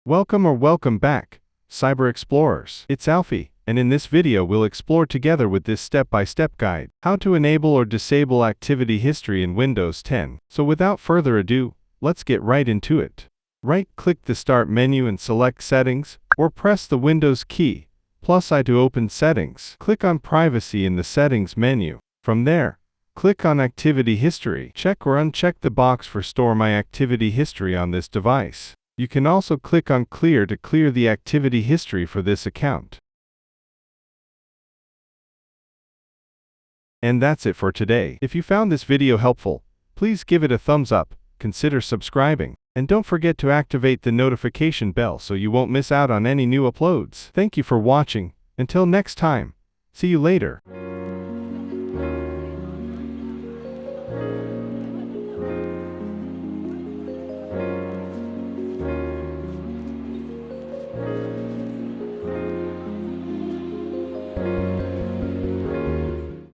Welcome back, Cyber Explorers. It's Alfie, and in this video we'll explore together with this step-by-step guide, how to enable or disable activity history in Windows 10. So without further ado, let's get right into it. Right-click the Start menu and select Settings, or press the Windows key, +I to open Settings. Click on Privacy in the Settings menu. From there, click on Activity History. Check or uncheck the box for Store My Activity History on this device. You can also click on Clear to clear the activity history for this account. And that's it for today. If you found this video helpful, please give it a thumbs up, consider subscribing, and don't forget to activate the notification bell so you won't miss out on any new uploads. Thank you for watching. Until next time, see you later.